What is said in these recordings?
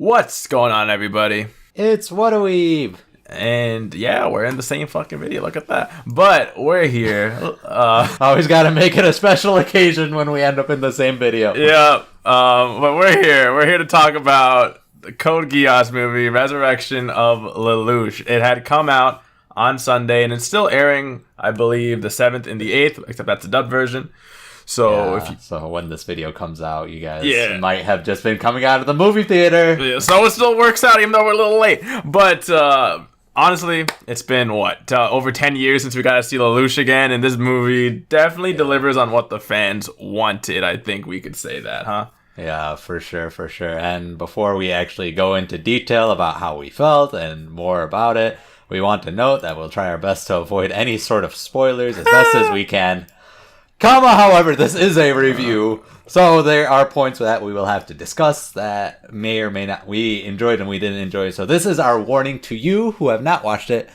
What's going on, everybody? It's Whataweeb! And yeah, we're in the same fucking video. Look at that. But we're here. Always gotta make it a special occasion when we end up in the same video. Yeah. But we're here. We're here to talk about the Code Geass movie, Resurrection of Lelouch. It had come out on Sunday, and it's still airing, I believe, the 7th and the 8th, except that's the dub version. So so when this video comes out, you guys might have just been coming out of the movie theater. Yeah, so it still works out, even though we're a little late. But honestly, it's been over 10 years since we got to see Lelouch again, and this movie definitely delivers on what the fans wanted. I think we could say that, huh? Yeah, for sure. And before we actually go into detail about how we felt and more about it, we want to note that we'll try our best to avoid any sort of spoilers as best as we can. However, this is a review, so there are points that we will have to discuss that may or may not we enjoyed and we didn't enjoy. So this is our warning to you who have not watched it.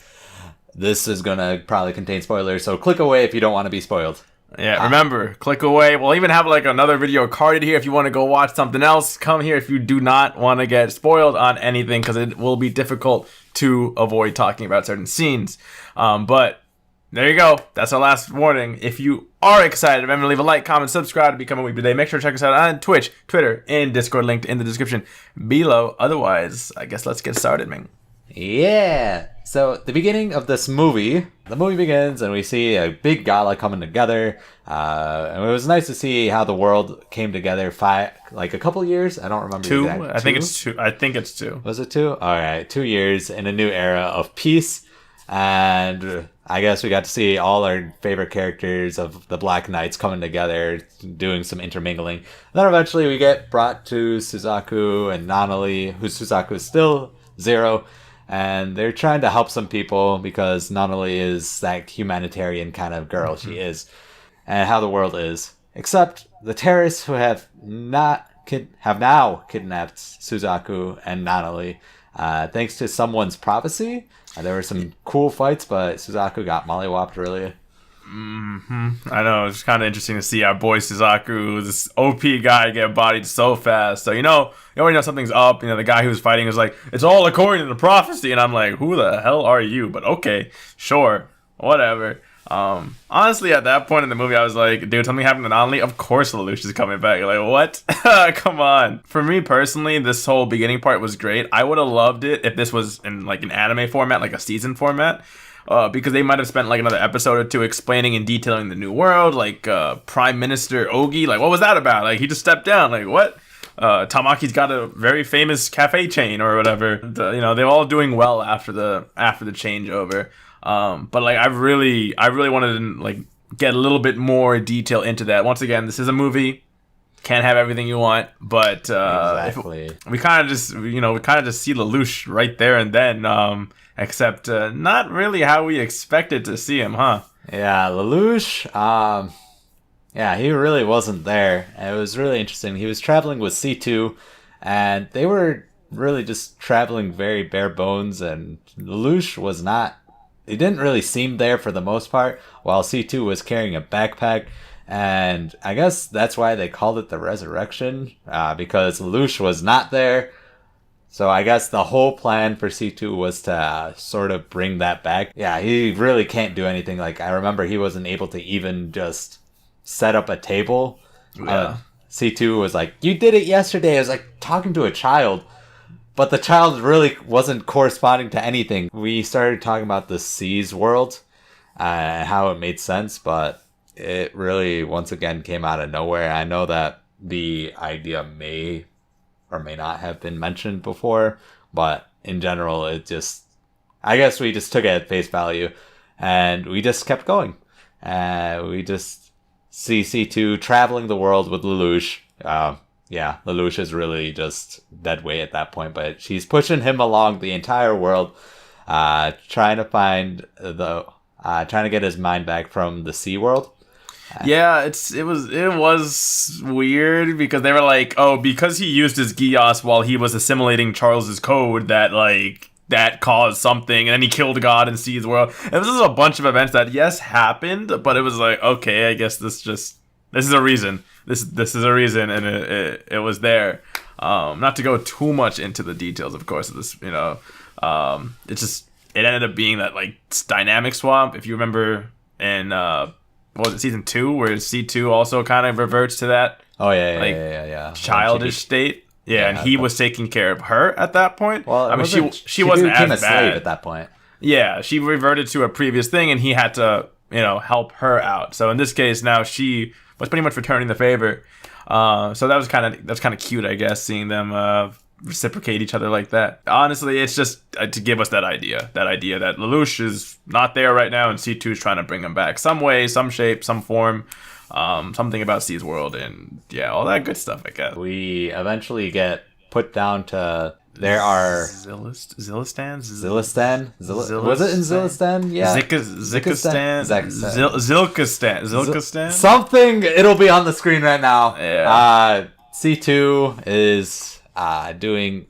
This is going to probably contain spoilers, so click away if you don't want to be spoiled. Yeah, remember, click away. We'll even have like another video carded here if you want to go watch something else. Come here if you do not want to get spoiled on anything, because it will be difficult to avoid talking about certain scenes. But there you go. That's our last warning. If you are excited, remember to leave a like, comment, subscribe to become a Weeb today. Make sure to check us out on Twitch, Twitter, and Discord, linked in the description below. Otherwise, I guess let's get started, Ming. Yeah. So the beginning of this movie, the movie begins and we see a big gala coming together. And it was nice to see how the world came together a couple years. I don't remember. Two. I think it's two. Was it 2? All right. 2 years in a new era of peace. And I guess we got to see all our favorite characters of the Black Knights coming together, doing some intermingling. And then eventually we get brought to Suzaku and Nanali, who Suzaku is still 0. And they're trying to help some people because Nanali is that humanitarian kind of girl she is. And how the world is. Except the terrorists who have now kidnapped Suzaku and Nanali. Thanks to someone's prophecy. There were some cool fights, but Suzaku got mollywopped really. I know, it's kind of interesting to see our boy Suzaku, this OP guy, get bodied so fast. So, you already know something's up. The guy who was fighting was like, it's all according to the prophecy. And I'm like, who the hell are you? But okay, sure, whatever. Honestly, at that point in the movie, I was like, dude, something happened to Nanli. Of course Lelouch is coming back. You're like, what? Come on. For me personally, this whole beginning part was great. I would have loved it if this was in like an anime format, like a season format. Because they might have spent like another episode or two explaining and detailing the new world, like Prime Minister Ogi. Like, what was that about? Like, he just stepped down. Like, what? Tamaki's got a very famous cafe chain or whatever. They're all doing well after the changeover. But like, I really wanted to like get a little bit more detail into that. Once again, this is a movie. Can't have everything you want, but exactly. We kind of just see Lelouch right there and then. Except not really how we expected to see him, huh? Yeah, Lelouch, he really wasn't there. It was really interesting. He was traveling with C2, and they were really just traveling very bare bones, and Lelouch was not... He didn't really seem there for the most part, while C2 was carrying a backpack, and I guess that's why they called it the Resurrection, because Lelouch was not there. So I guess the whole plan for C2 was to sort of bring that back. Yeah, he really can't do anything. Like, I remember he wasn't able to even just set up a table. Yeah. C2 was like, you did it yesterday. I was like talking to a child. But the child really wasn't corresponding to anything. We started talking about the Seas world and how it made sense. But it really, once again, came out of nowhere. I know that the idea may or may not have been mentioned before, but in general, I guess we just took it at face value, and we just kept going. We just see C2 traveling the world with Lelouch. Lelouch is really just dead weight at that point, but she's pushing him along the entire world, trying to get his mind back from the sea world. Yeah, it was weird because they were like, oh, because he used his Geass while he was assimilating Charles's code, that caused something, and then he killed God and sees the world. And this is a bunch of events that happened, but it was like, okay, I guess this is a reason. this is a reason, and it was there. Not to go too much into the details, of course, of this, it ended up being that like dynamic swap. If you remember in what was it, season 2, where C2 also kind of reverts to that. Oh yeah. Childish state. Yeah, and he was taking care of her at that point. Well, I mean, she wasn't became as a slave bad at that point. Yeah, she reverted to a previous thing, and he had to, help her out. So in this case, now she was pretty much returning the favor. So that's kind of cute, I guess, seeing them reciprocate each other like that. Honestly, it's just to give us that idea that Lelouch is not there right now, and C2 is trying to bring him back some way, some shape, some form, something about C's world, and yeah, all that good stuff, I guess. We eventually get put down to there are Zilistan? Was it in Zilistan? Yeah. Zilkistan? Something. It'll be on the screen right now. Yeah. C2 is doing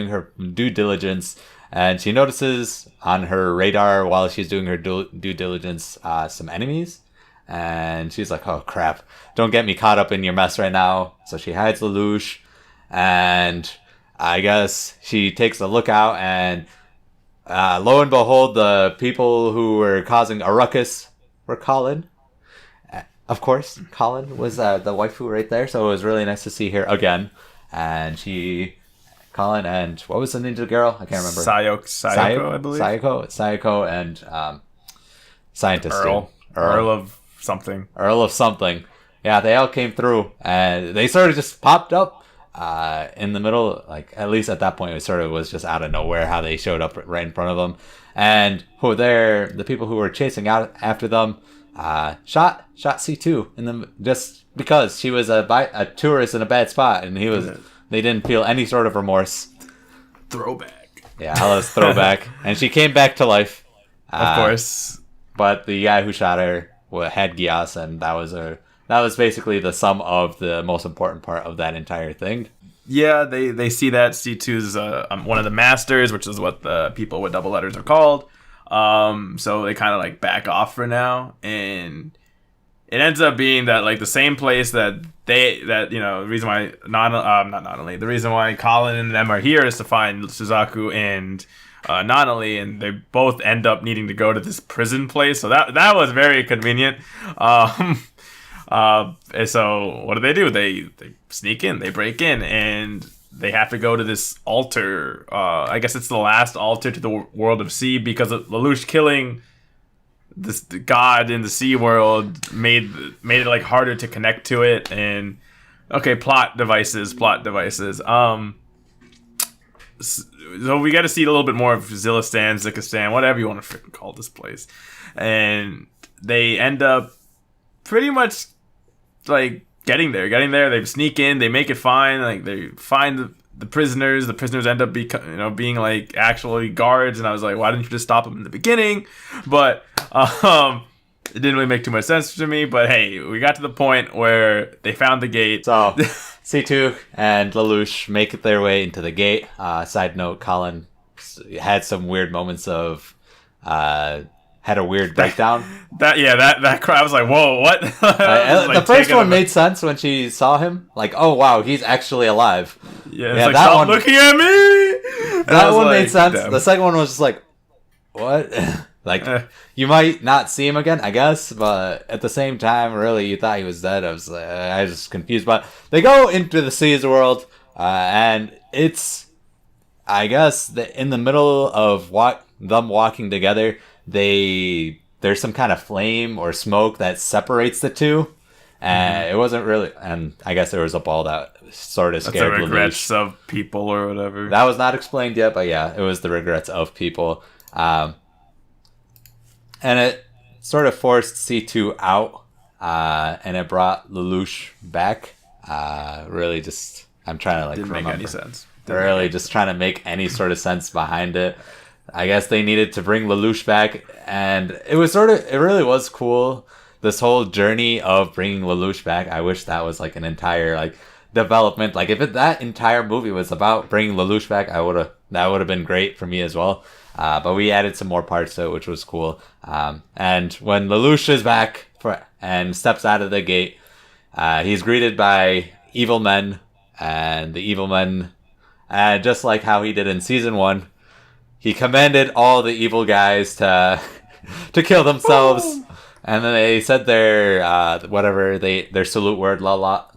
her due diligence, and she notices on her radar while she's doing her due diligence some enemies, and she's like, "Oh crap! Don't get me caught up in your mess right now." So she hides Lelouch, and I guess she takes a look out, and lo and behold, the people who were causing a ruckus were Colin. Of course, Colin was the waifu right there, so it was really nice to see her again. And Colin and what was the ninja girl? I can't remember. Sayoko, I believe. Sayoko and scientist Earl of something. Yeah, they all came through, and they sort of just popped up in the middle. Like, at least at that point, it sort of was just out of nowhere how they showed up right in front of them. And the people who were chasing out after them shot C2 in them just because she was a tourist in a bad spot, and they didn't feel any sort of remorse. Throwback. Yeah, Hella's throwback. And she came back to life. Of course. But the guy who shot her had Geass, and that was basically the sum of the most important part of that entire thing. Yeah, they see that C2's one of the masters, which is what the people with double letters are called. So they kind of like back off for now, and it ends up being that like the same place the reason why the reason why Colin and them are here is to find Suzaku and Nanali, and they both end up needing to go to this prison place. So that was very convenient. And so what do? They sneak in, they break in, and they have to go to this altar. I guess it's the last altar to the world of C, because of Lelouch killing this god in the sea world made it like harder to connect to it. And okay, plot devices. So we got to see a little bit more of Zilkistan, whatever you want to freaking call this place. And they end up pretty much like getting there. They sneak in, they make it fine. Like they find the prisoners. The prisoners end up being like actually guards. And I was like, why didn't you just stop them in the beginning? But it didn't really make too much sense to me. But hey, we got to the point where they found the gate. So C2 and Lelouch make their way into the gate. Side note, Colin had some weird moments of had a weird breakdown. That cry, I was like, whoa, what? The first one made sense when she saw him. Like, oh wow, he's actually alive. Yeah, like, that stop looking at me. That one made sense. Damn. The second one was just like, what? Like, you might not see him again, I guess, but at the same time, really, you thought he was dead. I was confused. But they go into the C's world, and it's, I guess, in the middle of them walking together, there's some kind of flame or smoke that separates the two. And it wasn't really, and I guess there was a ball that sort of scared Lelouch. The regrets of people or whatever. That was not explained yet, but yeah, it was the regrets of people. And it sort of forced C2 out, and it brought Lelouch back. Really just, I'm trying to like Didn't remember. Make any sense. Just trying to make any sort of sense behind it. I guess they needed to bring Lelouch back, and it really was cool. This whole journey of bringing Lelouch back. I wish that was like an entire like development. Like if that entire movie was about bringing Lelouch back, that would have been great for me as well. But we added some more parts to it, which was cool. And when Lelouch is back and steps out of the gate, He's greeted by evil men, and the evil men, just like how he did in season 1, he commanded all the evil guys to to kill themselves. Ooh. And then they said their their salute word, Lajatka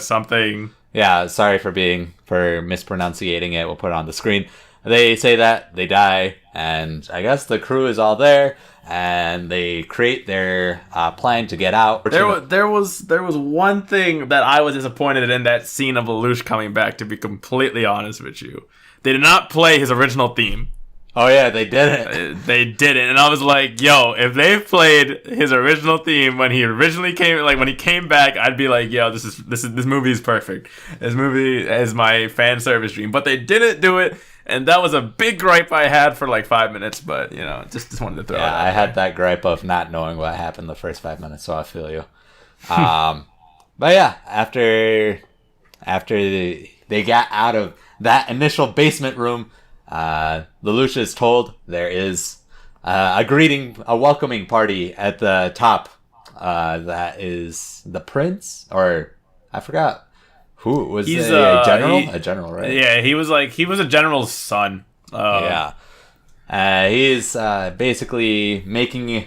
something. Yeah, sorry for mispronunciating it. We'll put it on the screen. They say that, they die, and I guess the crew is all there, and they create their plan to get out. There was one thing that I was disappointed in that scene of Lelouch coming back, to be completely honest with you. They did not play his original theme. Oh yeah, they didn't. They didn't, and I was like, "Yo, if they played his original theme when he originally came, like when he came back, I'd be like, yo, this movie is perfect. This movie is my fan service dream." But they didn't do it, and that was a big gripe I had for like 5 minutes. But just wanted to throw it out. I had that gripe of not knowing what happened the first 5 minutes, so I feel you. But yeah, after they got out of that initial basement room, Lelouch is told there is a welcoming party at the top. That is the prince, or I forgot who was. He's a general. A general, right? Yeah, he was a general's son. Yeah. He's basically making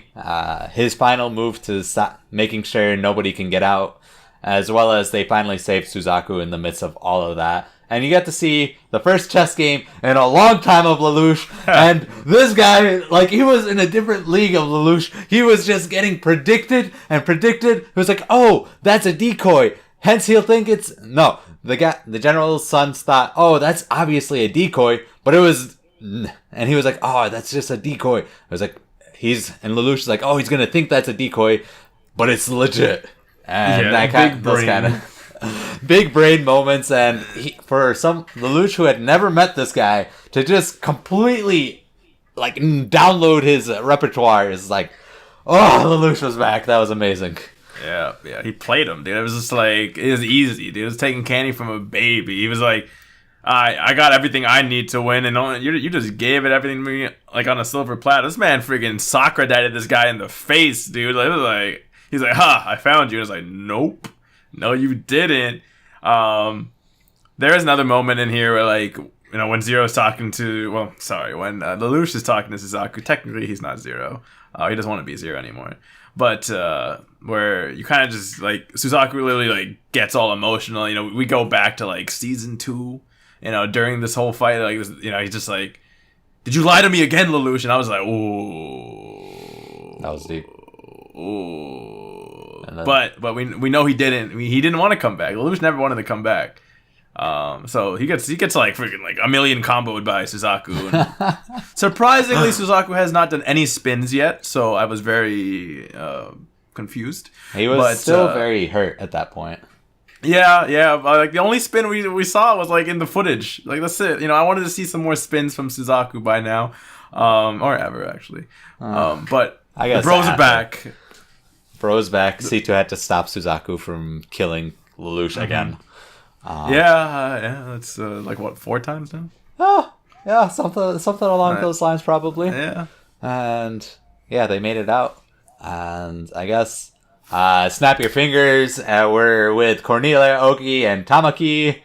his final move to stop, making sure nobody can get out, as well as they finally save Suzaku in the midst of all of that. And you get to see the first chess game in a long time of Lelouch. And this guy, like, he was in a different league of Lelouch. He was just getting predicted. He was like, oh, that's a decoy. Hence, he'll think it's... No, the general's sons thought, oh, that's obviously a decoy. But it was... And he was like, oh, that's just a decoy. I was like, and Lelouch is like, oh, he's going to think that's a decoy. But it's legit. And those kind of... big brain moments, and for Lelouch, who had never met this guy, to just completely like download his repertoire is like, oh, Lelouch was back. That was amazing. Yeah, he played him, dude. It was just like, it was easy, dude. It was taking candy from a baby. He was like, I got everything I need to win, and you just gave it everything to me like on a silver platter. This man freaking soccer daddied this guy in the face, dude. Like, it was like, he's like, I found you. And it's like, nope. No, you didn't. There is another moment in here where, like, when Zero's talking to... when Lelouch is talking to Suzaku, technically he's not Zero. He doesn't want to be Zero anymore. But where you kind of just, like, Suzaku literally, like, gets all emotional. We go back to, like, season 2, during this whole fight. Like, he's just like, did you lie to me again, Lelouch? And I was like, ooh. That was deep. Ooh. But we know he didn't. He didn't want to come back. Lelouch never wanted to come back. So he gets like freaking like a million comboed by Suzaku. And surprisingly, Suzaku has not done any spins yet. So I was very confused. He was still very hurt at that point. Yeah. Like the only spin we saw was like in the footage. Like that's it. I wanted to see some more spins from Suzaku by now, or ever actually. But I guess the bros are back. Bros back. C2 had to stop Suzaku from killing Lelouch again. That's like what, 4 times now? Oh, yeah, something along those lines probably. Yeah. And yeah, they made it out. And I guess snap your fingers. We're with Cornelia, Oki, and Tamaki.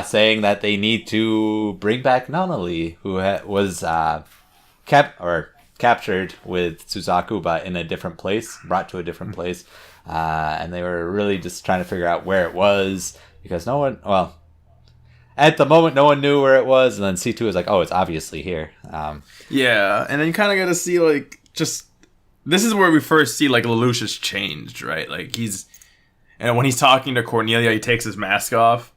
Saying that they need to bring back Nanali, who was captured with Suzaku, but in a different place, brought to a different place. And they were really just trying to figure out where it was, because at the moment, no one knew where it was. And then C2 was like, oh, it's obviously here. And then you kind of got to see, like, just, this is where we first see, like, Lelouch has changed, right? Like, when he's talking to Cornelia, he takes his mask off,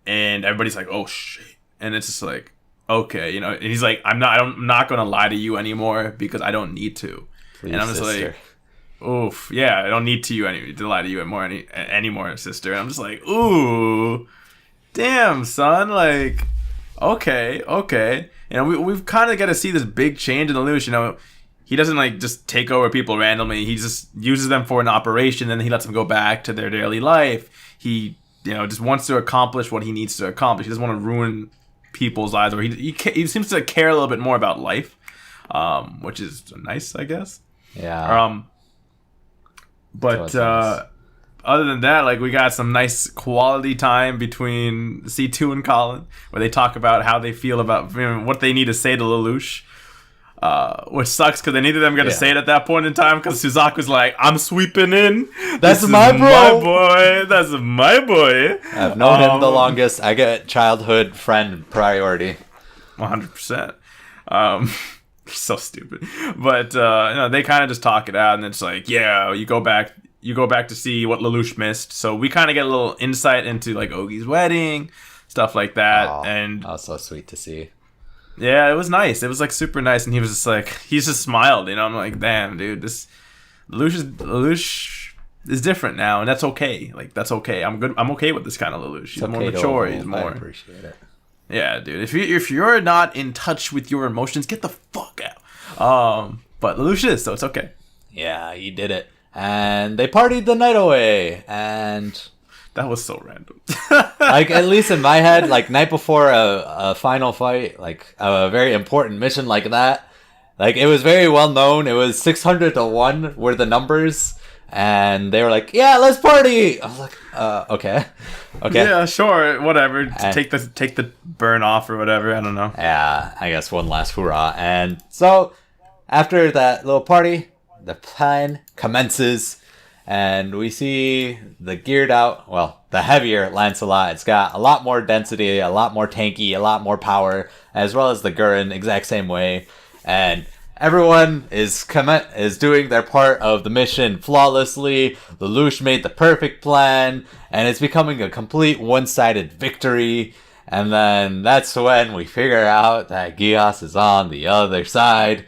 and everybody's like, oh, shit. And it's just like, okay, and he's like, I'm not going to lie to you anymore because I don't need to. Please, and I'm just sister. Like, oof, yeah, I don't need to lie to you anymore, sister. And I'm just like, ooh, damn, son, like, okay. We've kind of got to see this big change in Lelouch. He doesn't like just take over people randomly. He just uses them for an operation, and then he lets them go back to their daily life. He, just wants to accomplish what he needs to accomplish. He doesn't want to ruin people's lives, or he seems to care a little bit more about life, which is nice, I guess. Yeah. But other than that, like, we got some nice quality time between C2 and Colin, where they talk about how they feel about what they need to say to Lelouch. Which sucks because neither of them got to say it at that point in time because Suzaku's like, I'm sweeping in. That's my bro. My boy. That's my boy. I've known him the longest. I get childhood friend priority. 100%. So stupid. But they kind of just talk it out, and it's like, yeah, you go back to see what Lelouch missed. So we kind of get a little insight into like Ogi's wedding, stuff like that. And that was so sweet to see. Yeah, it was nice. It was like super nice, and he just smiled. I'm like, damn, dude, this Lelouch is different now, and that's okay. Like, that's okay. I'm good. I'm okay with this kind of Lelouch. He's more mature. He's more. I appreciate it. Yeah, dude. If you're not in touch with your emotions, get the fuck out. But Lelouch is, so it's okay. Yeah, he did it, and they partied the night away, and. That was so random. Like, at least in my head, like, night before a final fight, like, a very important mission like that, like, it was very well known. It was 600 to 1 were the numbers, and they were like, yeah, let's party! I was like, okay. Yeah, sure, whatever. Take the burn off or whatever, I don't know. Yeah, I guess one last hurrah. And so, after that little party, the plan commences. And we see the geared out, the heavier Lancelot. It's got a lot more density, a lot more tanky, a lot more power, as well as the Gurren, exact same way. And everyone is doing their part of the mission flawlessly. Lelouch made the perfect plan, and it's becoming a complete one-sided victory. And then that's when we figure out that Geass is on the other side,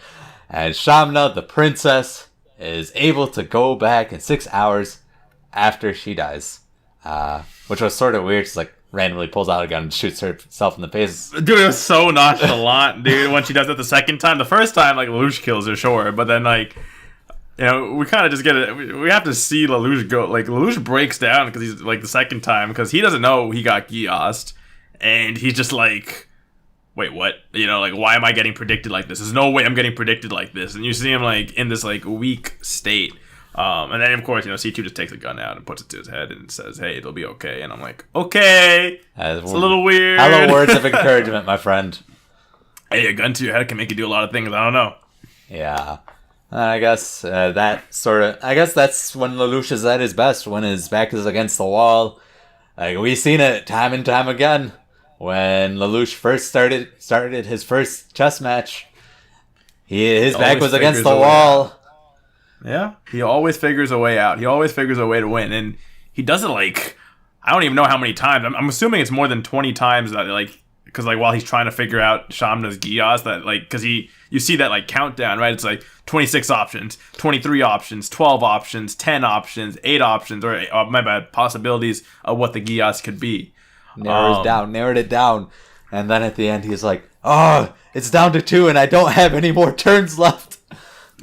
and Shamna, the princess, is able to go back in 6 hours after she dies. Which was sort of weird. She's like, randomly pulls out a gun and shoots herself in the face. Dude, it was so nonchalant, dude, when she does it the second time. The first time, like, Lelouch kills her, sure. But then, like, we kind of just get it. We have to see Lelouch go. Like, Lelouch breaks down because he's, like, the second time. Because he doesn't know he got Geassed. And he's just like, wait, what? Like, why am I getting predicted like this? There's no way I'm getting predicted like this. And you see him, like, in this, like, weak state. And then, of course, C2 just takes a gun out and puts it to his head and says, hey, it'll be okay. And I'm like, okay. It's a little weird. Hello, words of encouragement, my friend. Hey, a gun to your head can make you do a lot of things. I don't know. Yeah. I guess that's when Lelouch is at his best, when his back is against the wall. Like, we've seen it time and time again. When Lelouch first started his first chess match, his back was against the wall. Yeah, he always figures a way out. He always figures a way to win, and he does it like, I don't even know how many times. I'm assuming it's more than 20 times that, like, because, like, while he's trying to figure out Shamna's Geass, that, like, because you see that, like, countdown, right? It's like 26 options, 23 options, 12 options, 10 options, 8 options, or my bad, possibilities of what the Geass could be. Narrowed it down, and then at the end he's like, oh, it's down to 2 and I don't have any more turns left.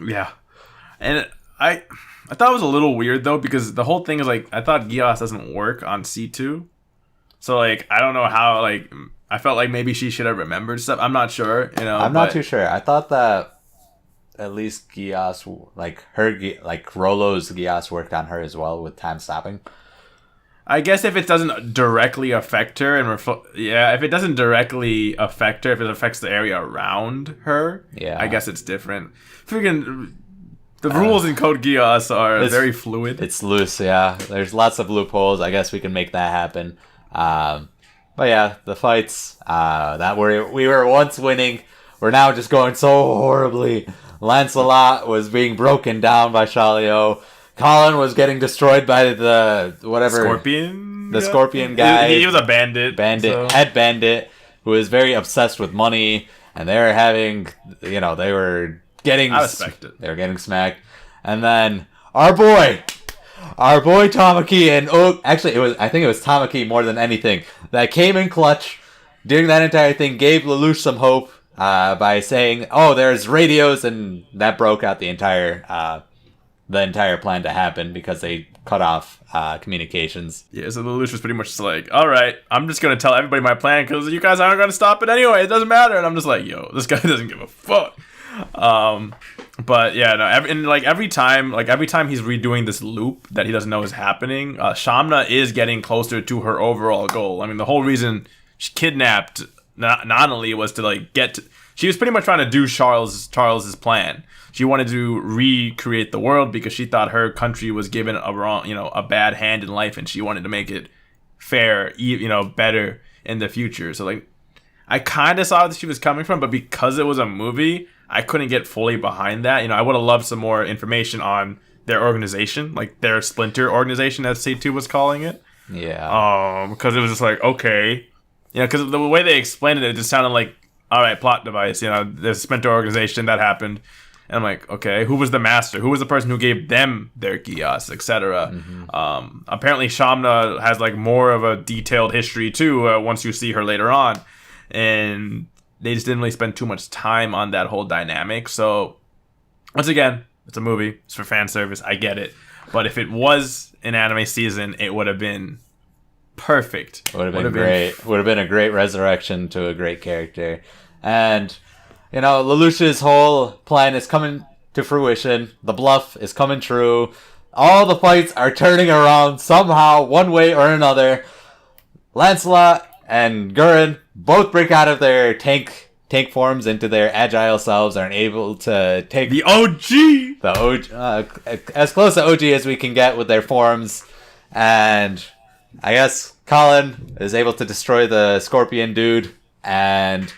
Yeah. And I thought it was a little weird, though, because the whole thing is, like, I thought Geass doesn't work on C2. So, like, I don't know how, like, I felt like maybe she should have remembered stuff. I'm not sure, I'm not too sure. I thought that at least Geass, like, Rollo's Geass worked on her as well with time stopping. I guess if it doesn't directly affect her, if it doesn't directly affect her, if it affects the area around her, I guess it's different. Freaking... The rules in Code Geass are very fluid. It's loose, yeah. There's lots of loopholes. I guess we can make that happen. But yeah, the fights that we were once winning, we're now just going so horribly. Lancelot was being broken down by Shalio. Colin was getting destroyed by the Scorpion? The Scorpion guy. He was a bandit. Head bandit, who was very obsessed with money. And they were having, they were... They were getting smacked. And then our boy Tamaki and I think it was Tamaki more than anything that came in clutch during that entire thing, gave Lelouch some hope by saying, oh, there's radios, and that broke out the entire plan to happen because they cut off communications. Yeah, so Lelouch was pretty much just like, all right, I'm just going to tell everybody my plan because you guys aren't going to stop it anyway. It doesn't matter. And I'm just like, yo, this guy doesn't give a fuck. But yeah, no, every time he's redoing this loop that he doesn't know is happening, Shamna is getting closer to her overall goal. I mean, the whole reason she kidnapped Nanali was to like she was pretty much trying to do Charles's plan. She wanted to recreate the world because she thought her country was given a bad hand in life, and she wanted to make it fair, better in the future. So like, I kind of saw where she was coming from, but because it was a movie, I couldn't get fully behind that. I would have loved some more information on their organization, like their splinter organization, as C2 was calling it. Yeah. Because it was just like, okay. Because the way they explained it, it just sounded like, all right, plot device. There's a splinter organization that happened. And I'm like, okay, who was the master? Who was the person who gave them their Geass, etc.? Apparently, Shamna has like more of a detailed history too. Once you see her later on, and they just didn't really spend too much time on that whole dynamic. So, once again, it's a movie. It's for fan service. I get it. But if it was an anime season, it would have been perfect. Would have been great. Would have been a great resurrection to a great character. And, Lelouch's whole plan is coming to fruition. The bluff is coming true. All the fights are turning around somehow, one way or another. Lancelot and Gurren both break out of their tank forms into their agile selves, are able to take the OG, as close to OG as we can get with their forms. And I guess Colin is able to destroy the scorpion dude, and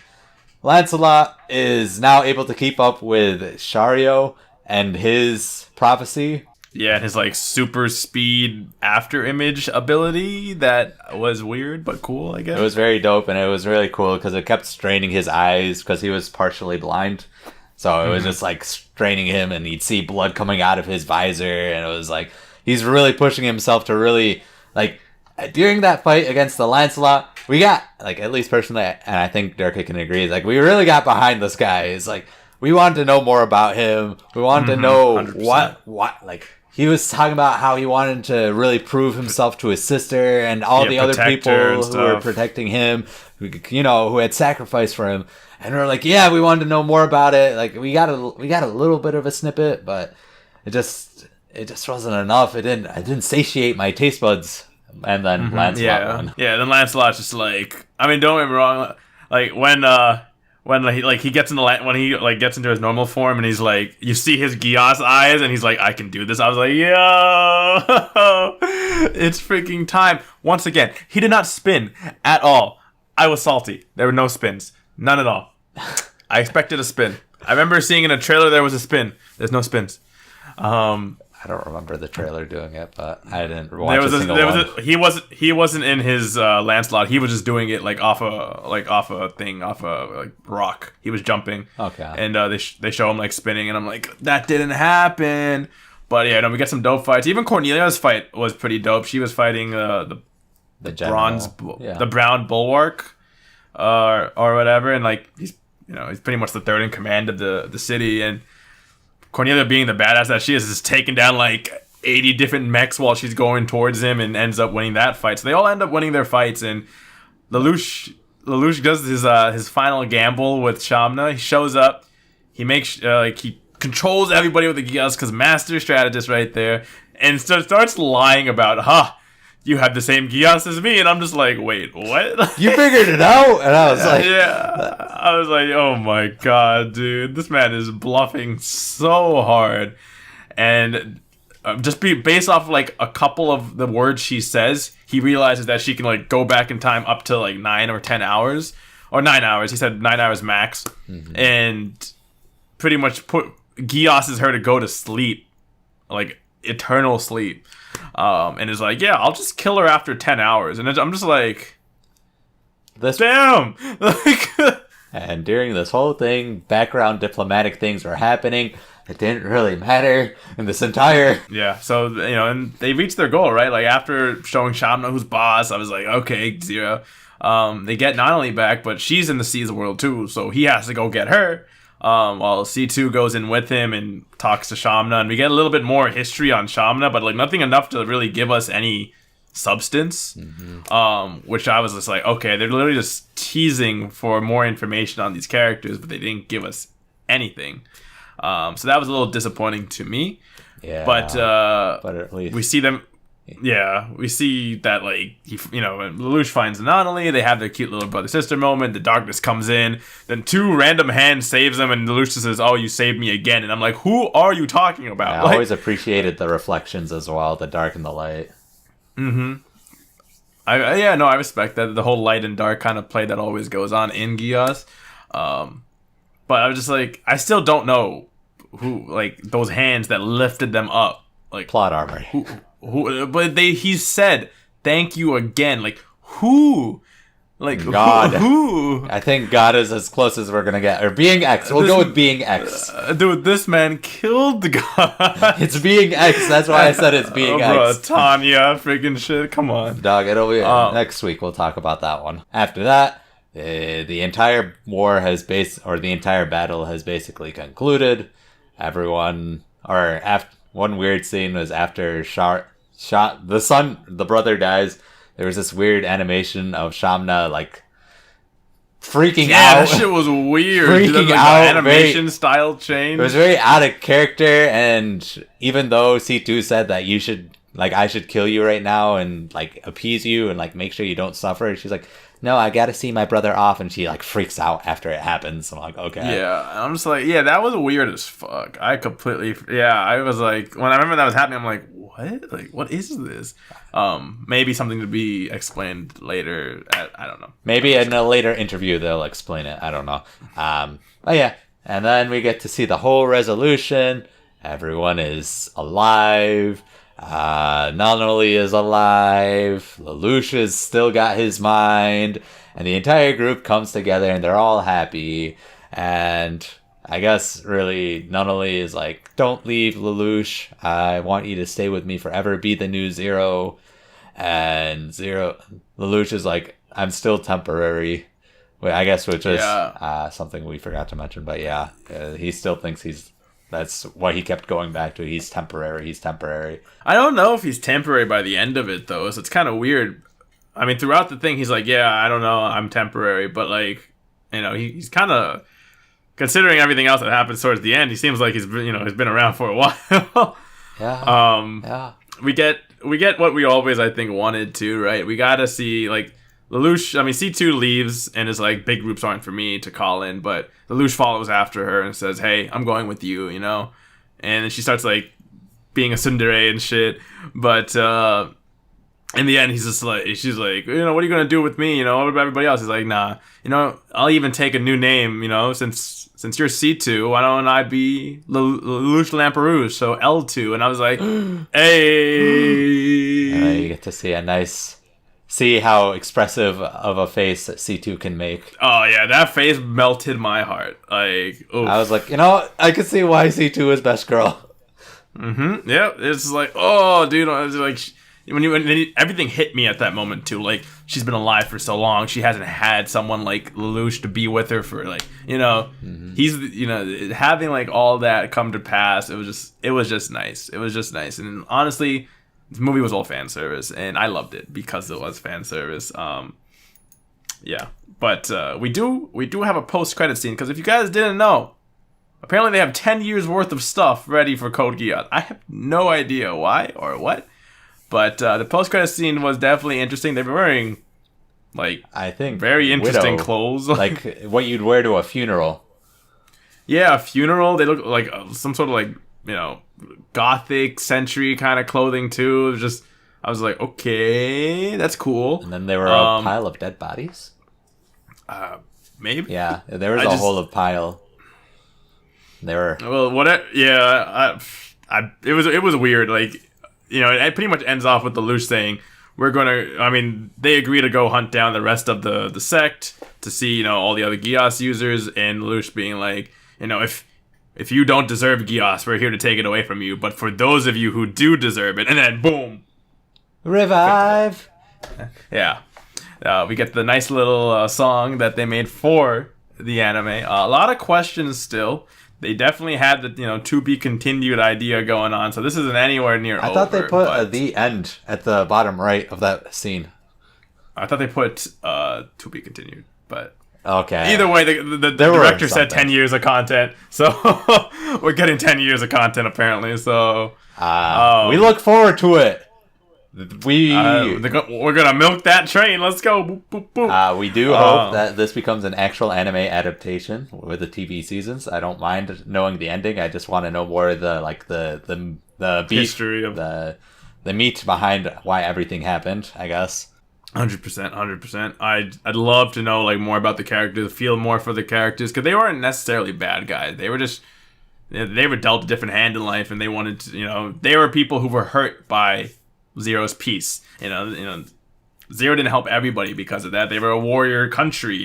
Lancelot is now able to keep up with Shario and his prophecy. Yeah, and his like super speed after image ability that was weird but cool, I guess. It was very dope, and it was really cool because it kept straining his eyes because he was partially blind. So it was just like straining him, and you'd see blood coming out of his visor, and it was like he's really pushing himself to really like. During that fight against the Lancelot, we got, like, at least personally, and I think Durka can agree, like, we really got behind this guy. It's like, we wanted to know more about him. We wanted to know 100%. what, like, he was talking about how he wanted to really prove himself to his sister and all the other people who were protecting him, who had sacrificed for him. And we're like, yeah, we wanted to know more about it. Like, we got a little bit of a snippet, but it just wasn't enough. It didn't satiate my taste buds. And then Lancelot won. Yeah, then Lancelot's just like, I mean, don't get me wrong, like when he gets gets into his normal form, and he's like, you see his Geass eyes, and he's like, I can do this. I was like, yo, it's freaking time. Once again, he did not spin at all. I was salty. There were no spins, none at all. I expected a spin. I remember seeing in a trailer there was a spin. There's no spins. I don't remember the trailer doing it, but I didn't watch a single one. He wasn't in his Lancelot. He was just doing it like off a rock. He was jumping. Okay. And they show him like spinning, and I'm like, that didn't happen. But yeah, no, we get some dope fights. Even Cornelia's fight was pretty dope. She was fighting the brown bulwark, or whatever, and like he's pretty much the third in command of the city, and Cornelia, being the badass that she is taking down like 80 different mechs while she's going towards him, and ends up winning that fight. So they all end up winning their fights, and Lelouch does his final gamble with Shamna. He shows up, he makes he controls everybody with the Geass because master strategist right there, and starts lying about, you have the same Geass as me, and I'm just like, wait, what? You figured it out? And I was like, yeah. I was like, oh my god, dude, this man is bluffing so hard, and just based off like a couple of the words she says, he realizes that she can like go back in time up to like 9 or 10 hours, or 9 hours. He said 9 hours max, and pretty much Geass her to go to sleep, like eternal sleep. And is like, yeah, I'll just kill her after 10 hours. And I'm just like, damn! And during this whole thing, background diplomatic things were happening. It didn't really matter in this entire... Yeah, so, and they reached their goal, right? Like, after showing Shamna who's boss, I was like, okay, Zero. They get Nanali back, but she's in the Seas world too, so he has to go get her. While C2 goes in with him and talks to Shamna, and we get a little bit more history on Shamna, but like nothing enough to really give us any substance. Which I was just like, okay, they're literally just teasing for more information on these characters, but they didn't give us anything. So that was a little disappointing to me. Yeah, but at least we see them. Yeah, we see that like Lelouch finds Anonymity. They have their cute little brother sister moment. The darkness comes in. Then two random hands saves them, and Lelouch says, "Oh, you saved me again." And I'm like, "Who are you talking about?" I always appreciated the reflections as well, the dark and the light. Mm-hmm. I respect that. The whole light and dark kind of play that always goes on in Geass. But I was just like, I still don't know who, like, those hands that lifted them up, like plot armor. But he said, "Thank you again." Like, who? Like, God. Who? I think God is as close as we're gonna get. Or Being X. We'll go with Being X. Dude, this man killed the God. It's Being X. That's why I said it's Being X. Bro, Tanya, freaking shit. Come on. Dog, it'll be next week. We'll talk about that one. After that, the entire war the entire battle has basically concluded. Everyone, one weird scene was after the brother dies. There was this weird animation of Shamna like freaking out. That shit was weird. Freaking like, out. Animation style change. It was very out of character, and even though C2 said that I should kill you right now and like appease you and like make sure you don't suffer, she's like, "No, I gotta see my brother off," and she like freaks out after it happens. I'm like, okay. Yeah, I'm just like, yeah, that was weird as fuck. I was like, when I remember that was happening, I'm like, what? Like, what is this? Maybe something to be explained later. I don't know. Maybe in a later interview they'll explain it. I don't know. But yeah, and then we get to see the whole resolution. Everyone is alive. Nonoli is alive. Lelouch has still got his mind, and the entire group comes together, and they're all happy. And I guess really Nonoli is like, "Don't leave, Lelouch. I want you to stay with me forever. Be the new Zero." And Lelouch is like, "I'm still temporary." I guess, which is something we forgot to mention. But yeah, he still thinks that's what he kept going back to. He's temporary. I don't know if he's temporary by the end of it, though. So it's kind of weird. I mean, throughout the thing, he's like, "Yeah, I don't know, I'm temporary." But, like, he's kind of, considering everything else that happens towards the end, he seems like he's been around for a while. Yeah. We get what we always, I think, wanted to, right? We got to see, like, Lelouch, C2 leaves and is like, "Big groups aren't for me to call in," but Lelouch follows after her and says, "Hey, I'm going with you," And then she starts like being a tsundere and shit. But in the end, she's like, "What are you gonna do with me? What about everybody else?" He's like, "Nah, I'll even take a new name. Since you're C2, why don't I be Lelouch Lamperouge? So L2." And I was like, "Hey." You get to see how expressive of a face that C2 can make. Oh yeah, that face melted my heart. Like, oof. I was like, I could see why C2 is best girl. Mm-hmm. Yeah, it's like, oh, dude, I was like, when everything hit me at that moment too. Like, she's been alive for so long, she hasn't had someone like Lelouch to be with her for like, he's having like all that come to pass. It was just nice. It was just nice, and honestly, this movie was all fan service, and I loved it because it was fan service. Yeah, but we do have a post-credit scene, because if you guys didn't know, apparently they have 10 years worth of stuff ready for Code Geass. I have no idea why or what, but the post-credit scene was definitely interesting. They were wearing, like, I think very interesting clothes, like what you'd wear to a funeral. Yeah, a funeral. They look like some sort of like, gothic century kind of clothing too. It was just, I was like, okay, that's cool. And then there were a pile of dead bodies. Maybe. Yeah, there was a whole pile. They were. Well, whatever. Yeah, it was weird. Like, it pretty much ends off with the Lelouch saying, "We're gonna." I mean, they agree to go hunt down the rest of the sect to see, all the other Geass users, and Lelouch being like, If you don't deserve Geass, we're here to take it away from you. But for those of you who do deserve it," and then boom, revive. Yeah, we get the nice little song that they made for the anime. A lot of questions still. They definitely had the to be continued idea going on. So this isn't anywhere near over. I thought they put the end at the bottom right of that scene. I thought they put to be continued, but Okay. Either way, the director said 10 years of content, so we're getting 10 years of content apparently. So we look forward to it. We're gonna milk that train. Let's go. Boop, boop, boop. We do hope that this becomes an actual anime adaptation with the TV seasons. I don't mind knowing the ending. I just want to know more of the beef, history of the meat behind why everything happened, I guess. 100%. I'd love to know like more about the characters, feel more for the characters, because they weren't necessarily bad guys. They were just they were dealt a different hand in life, and they wanted to, they were people who were hurt by Zero's peace. Zero didn't help everybody because of that. They were a warrior country.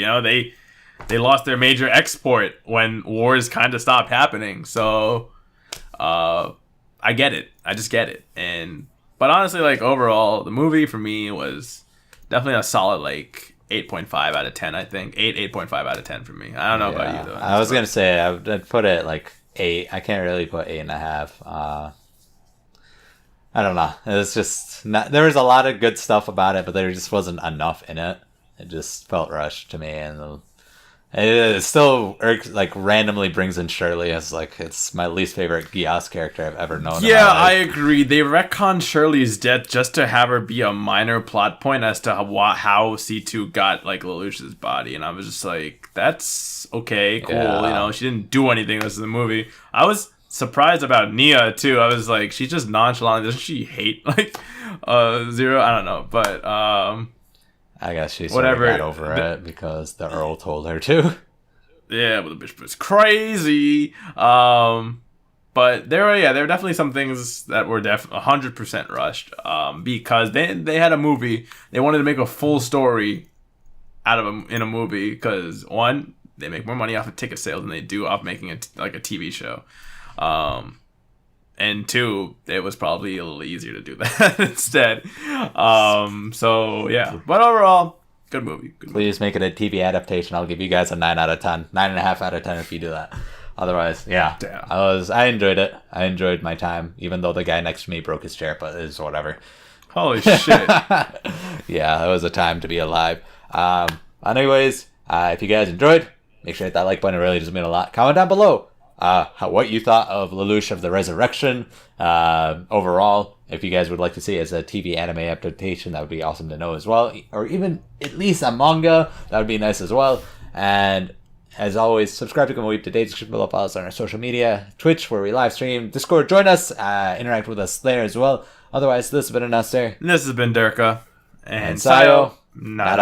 They lost their major export when wars kind of stopped happening. So I get it. I just get it. But honestly, like overall, the movie for me was definitely a solid like 8.5 out of 10. I think 8.5 out of 10 for me. I don't know about you though. I was gonna say I'd put it like 8. I can't really put 8.5. I don't know. It's just not, there was a lot of good stuff about it, but there just wasn't enough in it. It just felt rushed to me, and it still like randomly brings in Shirley as like it's my least favorite Geass character I've ever known. Yeah, I agree. They retconned Shirley's death just to have her be a minor plot point as to how C2 got like Lelouch's body, and I was just like, that's okay, cool. Yeah. She didn't do anything else in the movie. I was surprised about Nia too. I was like, she's just nonchalant. Doesn't she hate like Zero? I don't know, but I guess she sort of got over it because the Earl told her to. Yeah, but the bitch was crazy. But there were definitely some things that were 100% rushed. Because they had a movie. They wanted to make a full story in a movie because one, they make more money off of ticket sales than they do off making a TV show. And two, it was probably a little easier to do that instead. So yeah, but overall, good movie. Please make it a TV adaptation. I'll give you guys a 9 out of 10, 9.5 out of 10 if you do that. Otherwise, yeah, damn. I enjoyed it. I enjoyed my time, even though the guy next to me broke his chair, but it's whatever. Holy shit! Yeah, it was a time to be alive. Anyways, if you guys enjoyed, make sure to hit that like button. It really does mean a lot. Comment down below what you thought of Lelouch of the Resurrection overall. If you guys would like to see it as a TV anime adaptation, that would be awesome to know as well. Or even at least a manga, that would be nice as well. And as always, subscribe to comrades today. Description below, follow us on our social media, Twitch where we live stream, Discord, join us, interact with us there as well. Otherwise, this has been Anuster. This has been Durka. And Sayo. Nada.